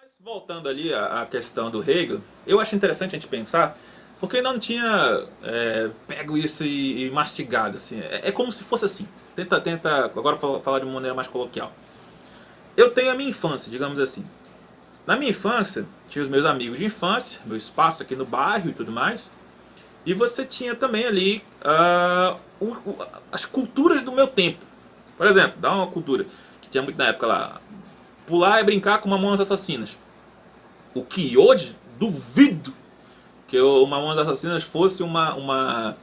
Mas voltando ali à questão do Hegel, eu acho interessante a gente pensar, porque eu não tinha pego isso e mastigado. Assim. É como se fosse assim. Tenta agora falar de uma maneira mais coloquial. Eu tenho a minha infância, digamos assim. Na minha infância, tinha os meus amigos de infância, meu espaço aqui no bairro e tudo mais. E você tinha também ali as culturas do meu tempo. Por exemplo, dá uma cultura que tinha muito na época lá. Pular e brincar com Mamonas Assassinas. O que hoje, duvido que o Mamonas Assassinas fosse uma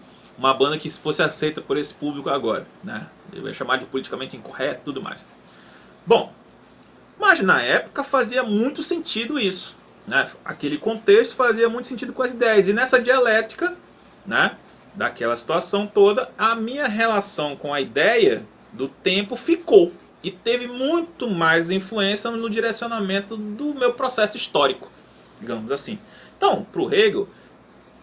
banda que fosse aceita por esse público agora. Né? Ele vai chamar de politicamente incorreto e tudo mais. Bom, mas na época fazia muito sentido isso. Né? Aquele contexto fazia muito sentido com as ideias. E nessa dialética, né, daquela situação toda, a minha relação com a ideia do tempo ficou. E teve muito mais influência no direcionamento do meu processo histórico, digamos assim. Então, para o Hegel,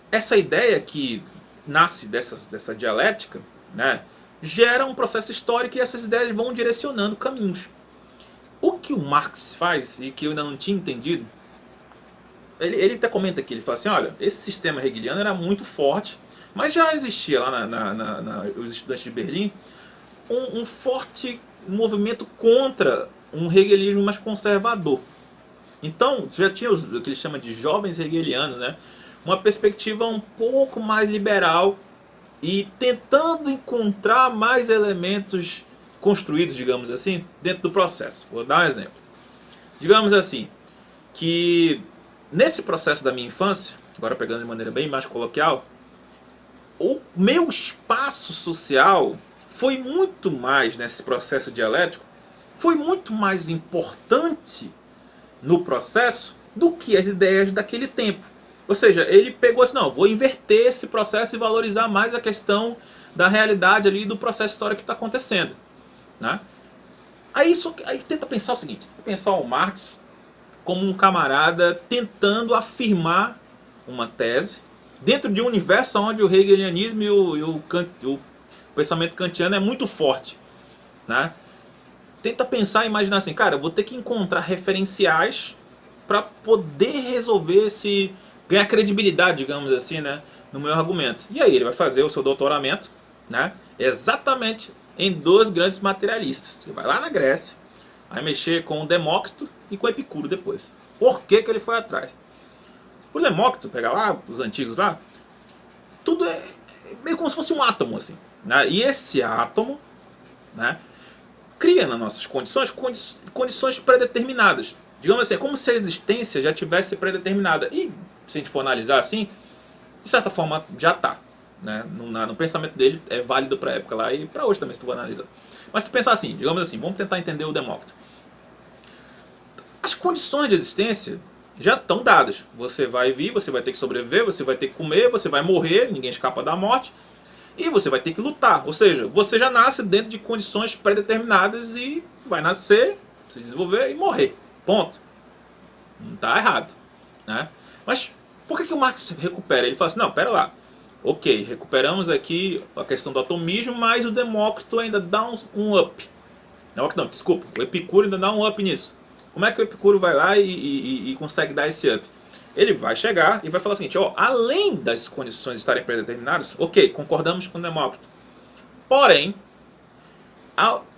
essa ideia que nasce dessa dialética, né, gera um processo histórico e essas ideias vão direcionando caminhos. O que o Marx faz, e que eu ainda não tinha entendido, ele até comenta aqui, ele fala assim, olha, esse sistema hegeliano era muito forte, mas já existia lá os estudantes de Berlim um forte movimento contra um hegelismo mais conservador. Então, já tinha o que ele chama de jovens hegelianos, né? Uma perspectiva um pouco mais liberal e tentando encontrar mais elementos construídos, digamos assim, dentro do processo. Vou dar um exemplo. Digamos assim, que nesse processo da minha infância, agora pegando de maneira bem mais coloquial, o meu espaço social foi muito mais nesse processo dialético, foi muito mais importante no processo do que as ideias daquele tempo. Ou seja, ele pegou assim, não, vou inverter esse processo e valorizar mais a questão da realidade ali do processo histórico que está acontecendo. Né? Aí tenta pensar o seguinte, tenta pensar o Marx como um camarada tentando afirmar uma tese dentro de um universo onde o hegelianismo e o pensamento kantiano é muito forte. Né? Tenta pensar e imaginar assim, cara, eu vou ter que encontrar referenciais para poder resolver esse ganhar credibilidade, digamos assim, né, no meu argumento. E aí ele vai fazer o seu doutoramento, né, exatamente em dois grandes materialistas. Ele vai lá na Grécia, vai mexer com o Demócrito e com o Epicuro depois. Por que ele foi atrás? O Demócrito, pegar lá os antigos lá, tudo é meio como se fosse um átomo assim, né? E esse átomo, né, cria nas nossas condições predeterminadas. Digamos assim, é como se a existência já tivesse predeterminada. E se a gente for analisar assim, de certa forma já está. Né? No pensamento dele é válido para a época lá e para hoje também, se tu for analisar. Mas se tu pensar assim, digamos assim, vamos tentar entender o Demócrito. As condições de existência já estão dadas. Você vai vir, você vai ter que sobreviver, você vai ter que comer, você vai morrer, ninguém escapa da morte. E você vai ter que lutar. Ou seja, você já nasce dentro de condições pré-determinadas e vai nascer, se desenvolver e morrer. Ponto. Não está errado. Né? Mas por que o Marx recupera? Ele fala assim, não, pera lá. Ok, recuperamos aqui a questão do atomismo, mas o Demócrito ainda dá um up. Não, desculpa, o Epicuro ainda dá um up nisso. Como é que o Epicuro vai lá e consegue dar esse up? Ele vai chegar e vai falar o seguinte, ó, além das condições estarem predeterminadas, ok, concordamos com o Demócrito. Porém,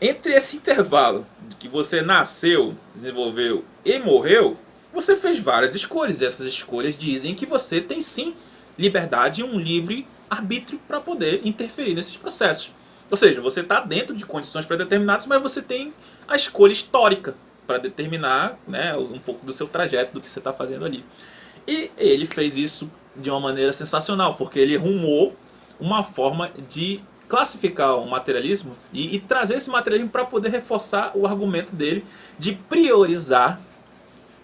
entre esse intervalo de que você nasceu, desenvolveu e morreu, você fez várias escolhas. E essas escolhas dizem que você tem sim liberdade e um livre arbítrio para poder interferir nesses processos. Ou seja, você está dentro de condições predeterminadas, mas você tem a escolha histórica para determinar, né, um pouco do seu trajeto, do que você está fazendo ali. E ele fez isso de uma maneira sensacional, porque ele rumou uma forma de classificar o materialismo e trazer esse materialismo para poder reforçar o argumento dele de priorizar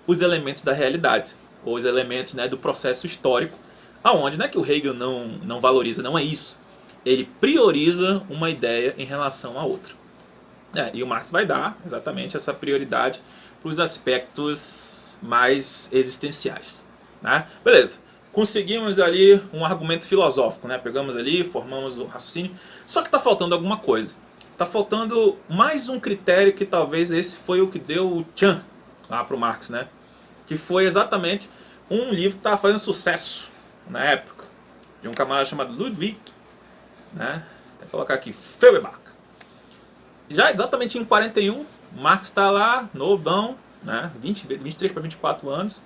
os elementos da realidade, ou os elementos, né, do processo histórico, aonde não é que o Hegel não valoriza, não é isso. Ele prioriza uma ideia em relação a outra. E o Marx vai dar exatamente essa prioridade para os aspectos mais existenciais. Né? Beleza, conseguimos ali um argumento filosófico, né? Pegamos ali, formamos o raciocínio, só que está faltando alguma coisa. Está faltando mais um critério que talvez esse foi o que deu o tchan lá para o Marx, né? que foi exatamente um livro que estava fazendo sucesso na época, de um camarada chamado Ludwig, né? Vou colocar aqui, Feuerbach. Já exatamente em 41, Marx está lá, novão, né? 23 para 24 anos,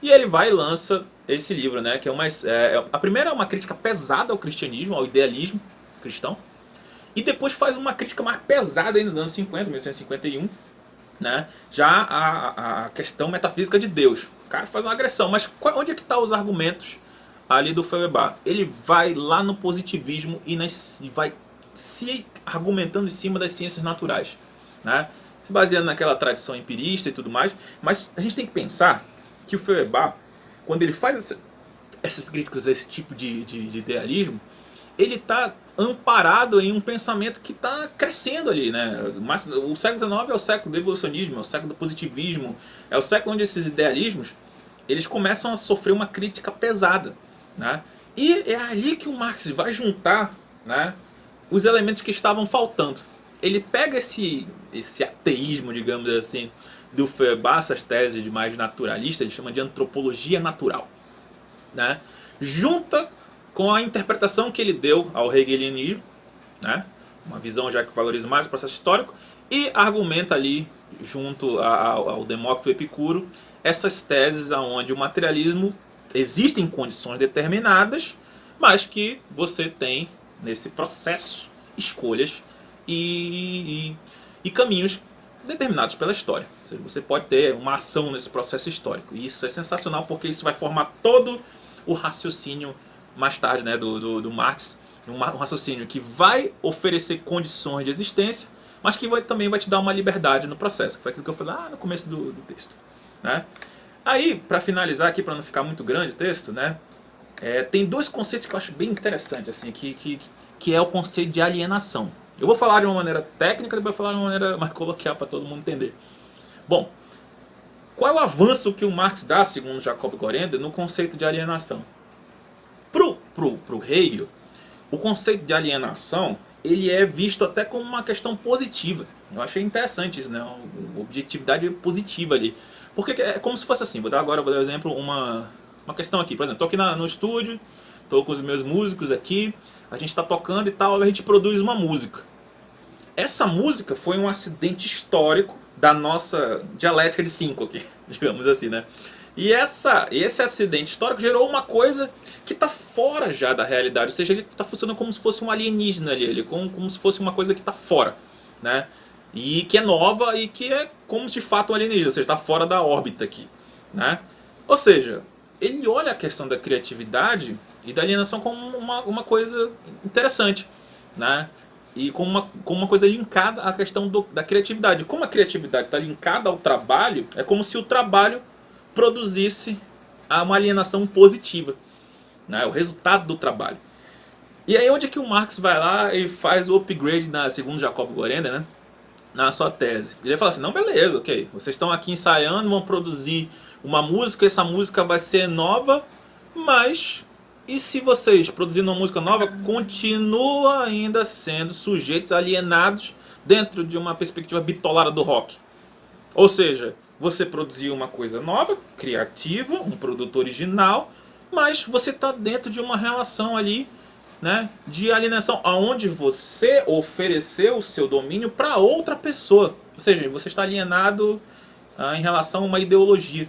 e ele vai e lança esse livro, né? Que é a primeira é uma crítica pesada ao cristianismo, ao idealismo cristão, e depois faz uma crítica mais pesada aí nos anos 50, 1951, né? Já a questão metafísica de Deus. O cara faz uma agressão, mas onde é que estão os argumentos ali do Feuerbach? Ele vai lá no positivismo e vai se argumentando em cima das ciências naturais, né? Se baseando naquela tradição empirista e tudo mais, mas a gente tem que pensar que o Feuerbach, quando ele faz essas críticas a esse tipo de idealismo, ele está amparado em um pensamento que está crescendo ali, né? O século XIX é o século do evolucionismo, é o século do positivismo, é o século onde esses idealismos eles começam a sofrer uma crítica pesada, né? E é ali que o Marx vai juntar, né, os elementos que estavam faltando. Ele pega esse ateísmo, digamos assim, do Feuerbach, essas teses mais naturalistas, ele chama de antropologia natural, né? Junta com a interpretação que ele deu ao hegelianismo, né? Uma visão já que valoriza mais o processo histórico, e argumenta ali, junto ao Demócrito Epicuro, essas teses onde o materialismo existem condições determinadas, mas que você tem nesse processo escolhas e caminhos determinados pela história. Ou seja, você pode ter uma ação nesse processo histórico, e isso é sensacional porque isso vai formar todo o raciocínio mais tarde, né, do Marx, um raciocínio que vai oferecer condições de existência, mas que também vai te dar uma liberdade no processo, que foi aquilo que eu falei lá no começo do texto, né? Aí, para finalizar aqui, para não ficar muito grande o texto, né, tem dois conceitos que eu acho bem interessantes, assim, que é o conceito de alienação. Eu vou falar de uma maneira técnica, depois vou falar de uma maneira mais coloquial para todo mundo entender. Bom, qual é o avanço que o Marx dá, segundo Jacob Gorender, no conceito de alienação? Pro Hegel, o conceito de alienação ele é visto até como uma questão positiva. Eu achei interessante isso, né? Uma objetividade positiva ali. Porque é como se fosse assim, vou dar um exemplo, uma questão aqui. Por exemplo, estou aqui no estúdio, estou com os meus músicos aqui, a gente está tocando e tal, a gente produz uma música. Essa música foi um acidente histórico da nossa dialética de 5 aqui, digamos assim, né? E esse acidente histórico gerou uma coisa que está fora já da realidade, ou seja, ele está funcionando como se fosse um alienígena ali, como se fosse uma coisa que está fora, né? E que é nova e que é como de fato um alienígena, ou seja, está fora da órbita aqui, né? Ou seja, ele olha a questão da criatividade e da alienação como uma coisa interessante, né? E como uma coisa linkada à questão da criatividade. Como a criatividade está linkada ao trabalho, é como se o trabalho produzisse uma alienação positiva, né? O resultado do trabalho. E aí onde é que o Marx vai lá e faz o upgrade, segundo Jacob Gorender, né, na sua tese? Ele fala assim, não, beleza, ok, vocês estão aqui ensaiando, vão produzir uma música, essa música vai ser nova, mas e se vocês produzindo uma música nova continuam ainda sendo sujeitos alienados dentro de uma perspectiva bitolada do rock? Ou seja, você produziu uma coisa nova, criativa, um produto original, mas você está dentro de uma relação ali, né, de alienação, onde você ofereceu o seu domínio para outra pessoa. Ou seja, você está alienado em relação a uma ideologia.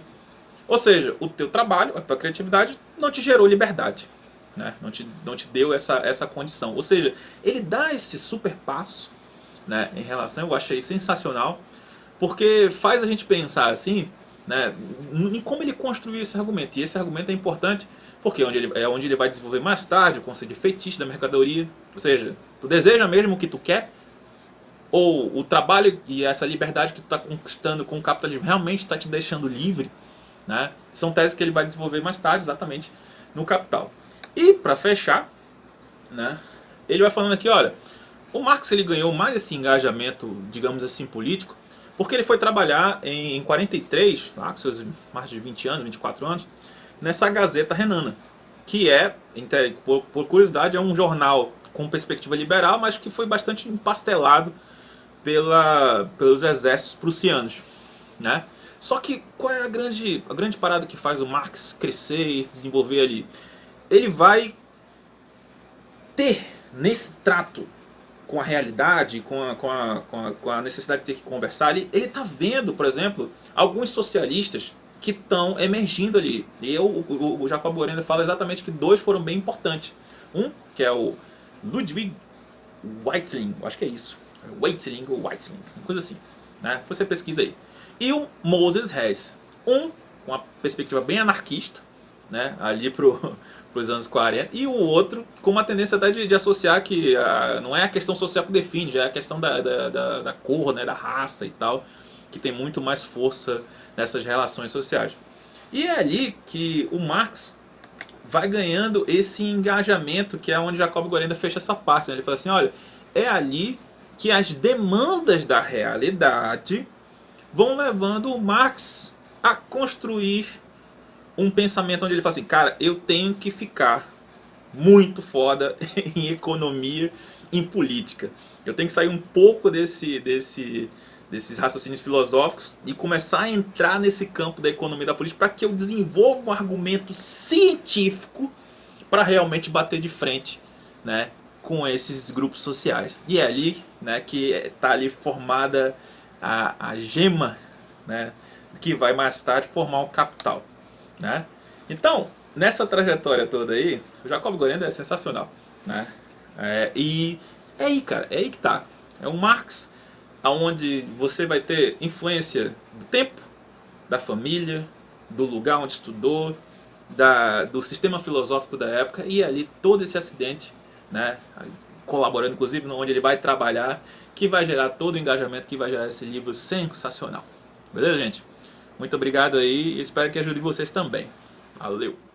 Ou seja, o teu trabalho, a tua criatividade não te gerou liberdade, né? Não te deu essa condição. Ou seja, ele dá esse super passo, né, em relação, eu achei sensacional, porque faz a gente pensar assim, né, em como ele construiu esse argumento. E esse argumento é importante porque é onde ele vai desenvolver mais tarde o conceito de fetiche da mercadoria. Ou seja, tu deseja mesmo o que tu quer? Ou o trabalho e essa liberdade que tu está conquistando com o capitalismo realmente está te deixando livre? Né? São teses que ele vai desenvolver mais tarde, exatamente, no Capital. E, para fechar, né, ele vai falando aqui, olha, o Marx ele ganhou mais esse engajamento, digamos assim, político, porque ele foi trabalhar em 43, lá com seus mais de 20 anos, 24 anos, nessa Gazeta Renana, que por curiosidade, é um jornal com perspectiva liberal, mas que foi bastante empastelado pelos exércitos prussianos, né? Só que qual é a grande parada que faz o Marx crescer e se desenvolver ali? Ele vai ter nesse trato com a realidade, com a necessidade de ter que conversar, ele está vendo, por exemplo, alguns socialistas que estão emergindo ali. E o Jacob Borenda fala exatamente que dois foram bem importantes. Um, que é o Ludwig Weitling, acho que é isso. Weitling ou Weitling, uma coisa assim. Né? Depois você pesquisa aí. E o Moses Hess. Um, com uma perspectiva bem anarquista, né? Ali os anos 40, e o outro com uma tendência até de associar que não é a questão social que define, já é a questão da cor, né, da raça e tal, que tem muito mais força nessas relações sociais. E é ali que o Marx vai ganhando esse engajamento, que é onde Jacob Gorenda fecha essa parte. Né? Ele fala assim, olha, é ali que as demandas da realidade vão levando o Marx a construir um pensamento onde ele fala assim, cara, eu tenho que ficar muito foda em economia, em política. Eu tenho que sair um pouco desses raciocínios filosóficos e começar a entrar nesse campo da economia e da política para que eu desenvolva um argumento científico para realmente bater de frente, né, com esses grupos sociais. E é ali, né, que está ali formada a gema, né, que vai mais tarde formar o capital. Né? Então, nessa trajetória toda aí, o Jacob Gorenda é sensacional. Né? E é aí, cara, é aí que tá. É um Marx onde você vai ter influência do tempo, da família, do lugar onde estudou, do sistema filosófico da época e ali todo esse acidente, né? Colaborando inclusive onde ele vai trabalhar, que vai gerar todo o engajamento que vai gerar esse livro sensacional. Beleza, gente? Muito obrigado aí e espero que ajude vocês também. Valeu!